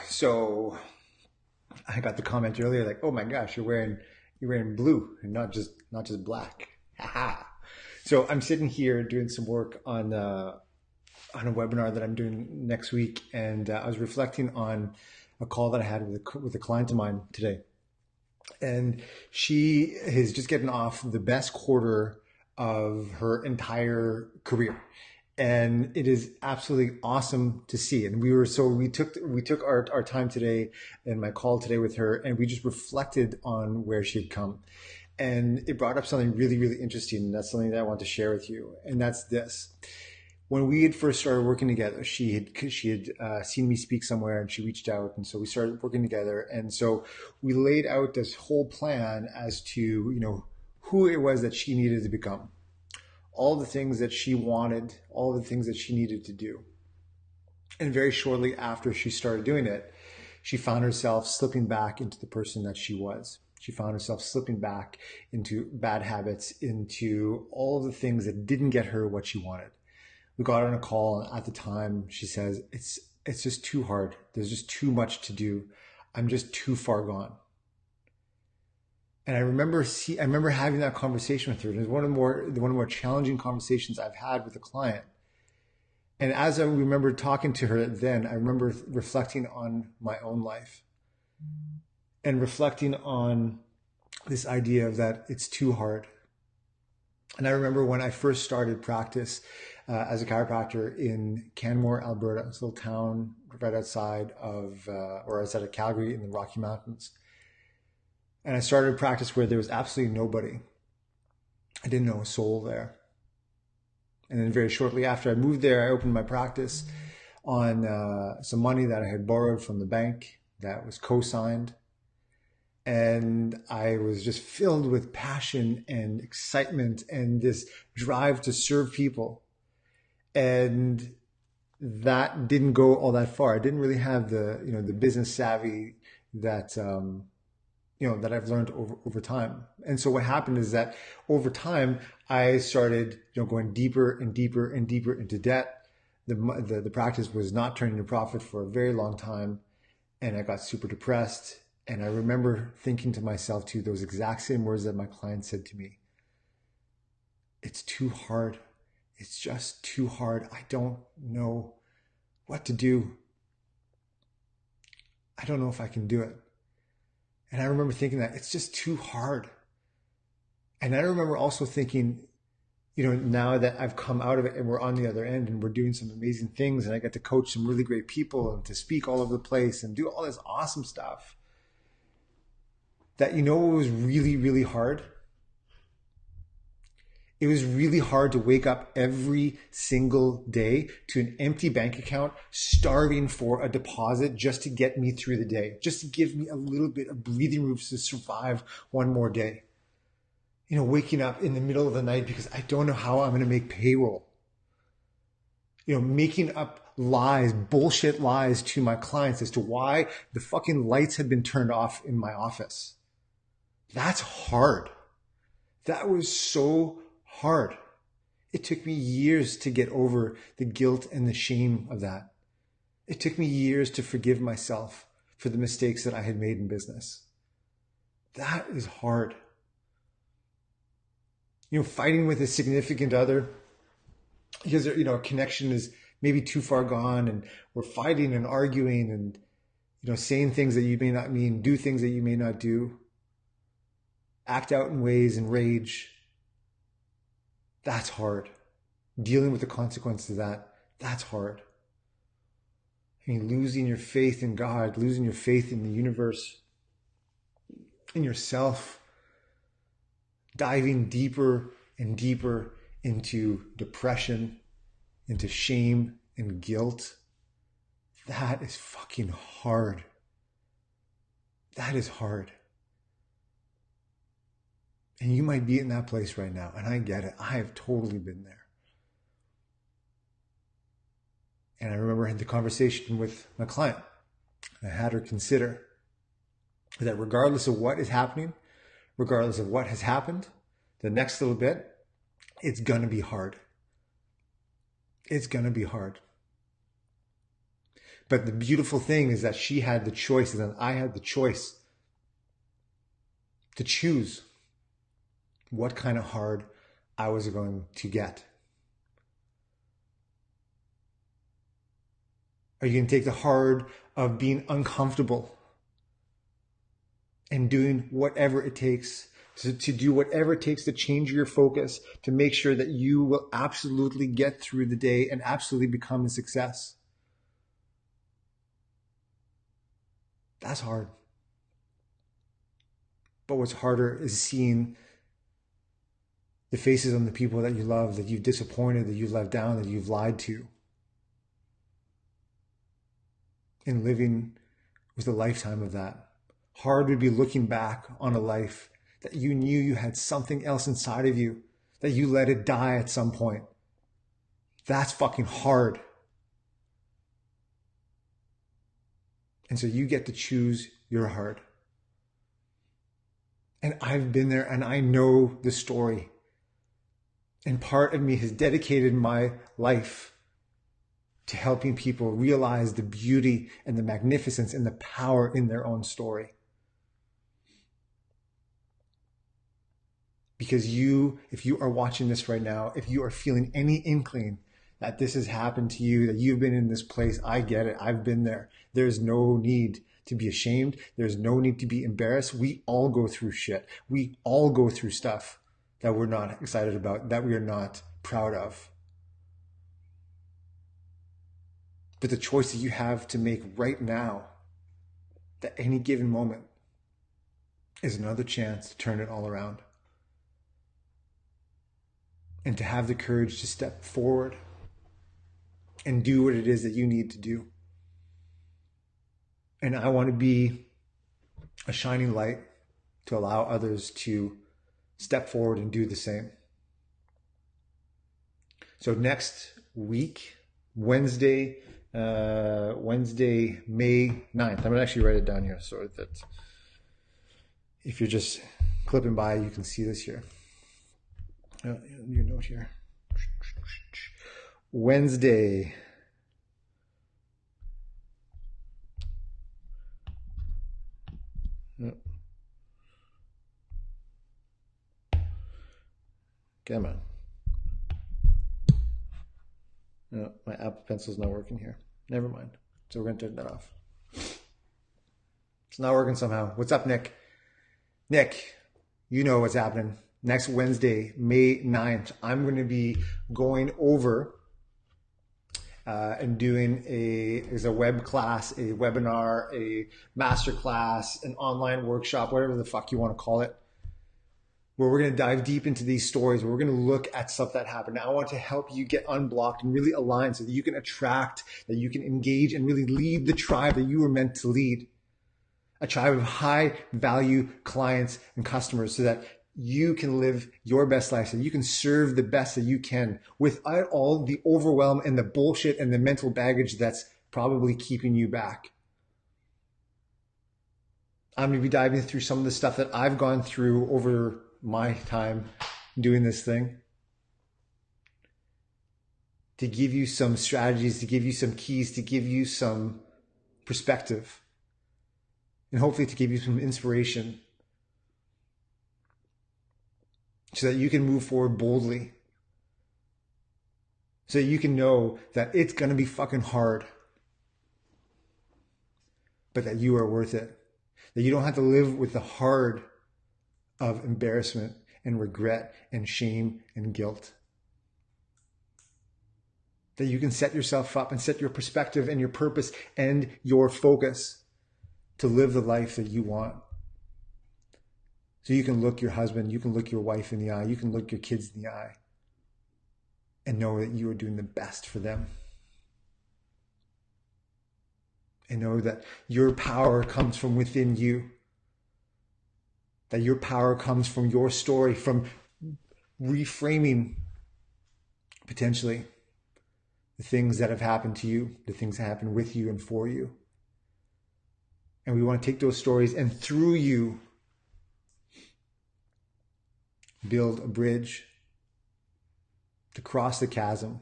So I got the comment earlier, like, "Oh my gosh, you're wearing blue and not just black." Haha. So I'm sitting here doing some work on a webinar that I'm doing next week, and I was reflecting on a call that I had with a client of mine today, and she is just getting off the best quarter of her entire career, and it is absolutely awesome to see. And we took our time today and my call today with her, and we just reflected on where she had come, and it brought up something really, really interesting, and that's something that I want to share with you, and that's this. When we had first started working together, she had seen me speak somewhere, and she reached out, and so we started working together. And so we laid out this whole plan as to who it was that she needed to become, all the things that she wanted, all the things that she needed to do. And very shortly after she started doing it, she found herself slipping back into the person that she was. She found herself slipping back into bad habits, into all of the things that didn't get her what she wanted. We got on a call, and at the time she says, it's just too hard. There's just too much to do. I'm just too far gone. And I remember having that conversation with her. It was one of the more challenging conversations I've had with a client. And as I remember talking to her then, I remember reflecting on my own life and reflecting on this idea of that it's too hard. And I remember when I first started practice as a chiropractor in Canmore, Alberta, this little town right outside or outside of Calgary in the Rocky Mountains. And I started practice where there was absolutely nobody. I didn't know a soul there. And then very shortly after I moved there, I opened my practice on some money that I had borrowed from the bank that was co-signed. And I was just filled with passion and excitement and this drive to serve people. And that didn't go all that far. I didn't really have the business savvy that I've learned over time. And so what happened is that over time I started going deeper and deeper and deeper into debt. The practice was not turning a profit for a very long time, and I got super depressed. And I remember thinking to myself too, those exact same words that my client said to me. It's too hard. It's just too hard. I don't know what to do. I don't know if I can do it. And I remember thinking that it's just too hard. And I remember also thinking, now that I've come out of it and we're on the other end and we're doing some amazing things and I get to coach some really great people and to speak all over the place and do all this awesome stuff, that what was really, really hard? It was really hard to wake up every single day to an empty bank account, starving for a deposit just to get me through the day, just to give me a little bit of breathing room to survive one more day. Waking up in the middle of the night because I don't know how I'm going to make payroll. Making up lies, bullshit lies to my clients as to why the fucking lights had been turned off in my office. That's hard. That was so hard. It took me years to get over the guilt and the shame of that. It took me years to forgive myself for the mistakes that I had made in business. That is hard. Fighting with a significant other because a connection is maybe too far gone, and we're fighting and arguing and saying things that you may not mean, do things that you may not do, act out in ways and rage. That's hard. Dealing with the consequences of that's hard. Losing your faith in God, losing your faith in the universe, in yourself, diving deeper and deeper into depression, into shame and guilt. That is fucking hard. That is hard. And you might be in that place right now, and I get it. I have totally been there. And I remember I had the conversation with my client. I had her consider that regardless of what is happening, regardless of what has happened, the next little bit, it's going to be hard. It's going to be hard. But the beautiful thing is that she had the choice, and then I had the choice to choose what kind of hard I was going to get. Are you going to take the hard of being uncomfortable and doing whatever it takes to do whatever it takes to change your focus, to make sure that you will absolutely get through the day and absolutely become a success? That's hard. But what's harder is seeing the faces on the people that you love, that you've disappointed, that you've let down, that you've lied to, and living with a lifetime of that. Hard would be looking back on a life that you knew you had something else inside of you, that you let it die at some point. That's fucking hard. And so you get to choose your heart. And I've been there and I know the story. And part of me has dedicated my life to helping people realize the beauty and the magnificence and the power in their own story. Because if you are watching this right now, if you are feeling any inkling that this has happened to you, that you've been in this place, I get it. I've been there. There's no need to be ashamed. There's no need to be embarrassed. We all go through shit. We all go through stuff that we're not excited about, that we are not proud of. But the choice that you have to make right now, at any given moment, is another chance to turn it all around. And to have the courage to step forward and do what it is that you need to do. And I want to be a shining light to allow others to step forward and do the same. So next week, Wednesday, May 9th. I'm going to actually write it down here so that if you're just clipping by, you can see this here. Your note here. Wednesday, come on. No, my Apple Pencil's not working here. Never mind. So we're going to turn that off. It's not working somehow. What's up, Nick? Nick, you know what's happening. Next Wednesday, May 9th, I'm going to be going over and doing a web class, a webinar, a master class, an online workshop, whatever the fuck you want to call it, where we're going to dive deep into these stories, where we're going to look at stuff that happened. Now, I want to help you get unblocked and really aligned so that you can attract, that you can engage and really lead the tribe that you were meant to lead. A tribe of high value clients and customers so that you can live your best life, so you can serve the best that you can without all the overwhelm and the bullshit and the mental baggage that's probably keeping you back. I'm going to be diving through some of the stuff that I've gone through over my time doing this thing to give you some strategies, to give you some keys, to give you some perspective, and hopefully to give you some inspiration so that you can move forward boldly, so that you can know that it's going to be fucking hard, but that you are worth it, that you don't have to live with the hard of embarrassment and regret and shame and guilt, that you can set yourself up and set your perspective and your purpose and your focus to live the life that you want. So you can look your husband, you can look your wife in the eye, you can look your kids in the eye and know that you are doing the best for them. And know that your power comes from within you. That your power comes from your story, from reframing potentially the things that have happened to you, the things that happen with you and for you. And we want to take those stories and through you build a bridge to cross the chasm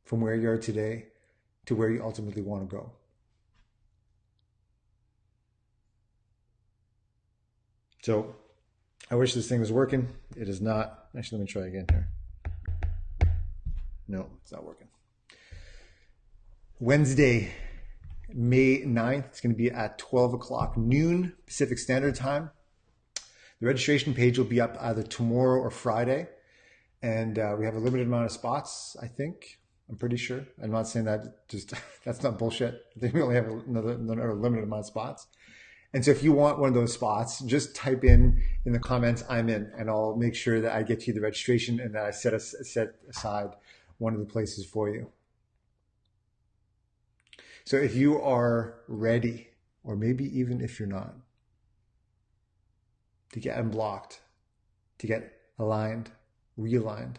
from where you are today to where you ultimately want to go. So I wish this thing was working. It is not. Actually, let me try again here. No, it's not working. Wednesday, May 9th. It's going to be at 12 o'clock noon Pacific Standard Time. The registration page will be up either tomorrow or Friday. And we have a limited amount of spots, I think. I'm pretty sure. I'm not saying that just, that's not bullshit. I think we only have another limited amount of spots. And so if you want one of those spots, just type in the comments, I'm in, and I'll make sure that I get you the registration and that I set aside one of the places for you. So if you are ready, or maybe even if you're not, to get unblocked, to get aligned, realigned,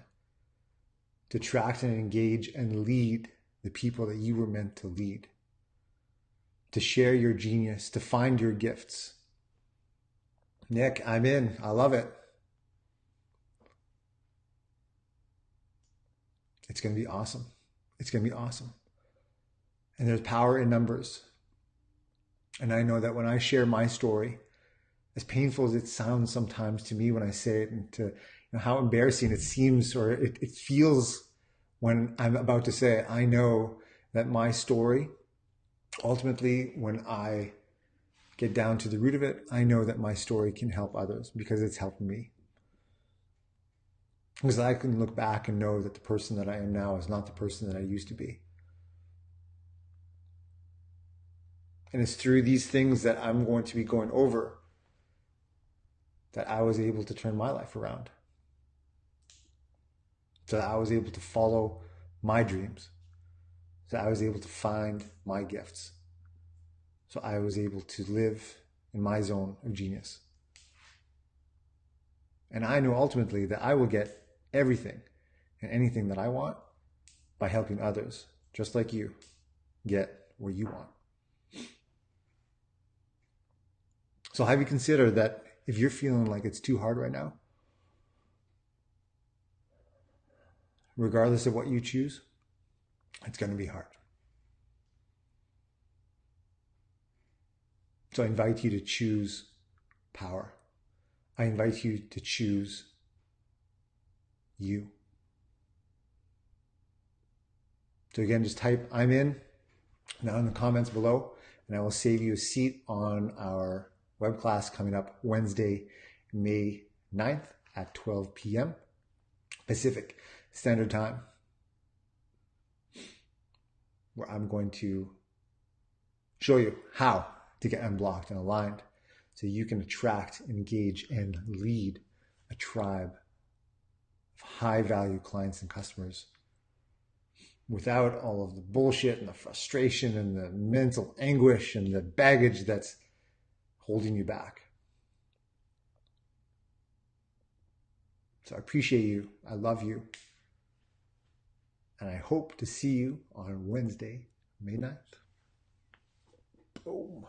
to attract and engage and lead the people that you were meant to lead, to share your genius, to find your gifts. Nick, I'm in. I love it. It's going to be awesome. It's going to be awesome. And there's power in numbers. And I know that when I share my story, as painful as it sounds sometimes to me when I say it, and to how embarrassing it seems or it feels when I'm about to say it, I know that my story, ultimately, when I get down to the root of it, I know that my story can help others because it's helped me. Because I can look back and know that the person that I am now is not the person that I used to be. And it's through these things that I'm going to be going over that I was able to turn my life around. So that I was able to follow my dreams. So I was able to find my gifts. So I was able to live in my zone of genius. And I know ultimately that I will get everything and anything that I want by helping others, just like you, get where you want. So have you considered that if you're feeling like it's too hard right now, regardless of what you choose, it's going to be hard. So I invite you to choose power. I invite you to choose you. So again, just type I'm in now in the comments below, and I will save you a seat on our web class coming up Wednesday, May 9th at 12 p.m. Pacific Standard Time, where I'm going to show you how to get unblocked and aligned so you can attract, engage, and lead a tribe of high-value clients and customers without all of the bullshit and the frustration and the mental anguish and the baggage that's holding you back. So I appreciate you. I love you. And I hope to see you on Wednesday, May 9th. Boom.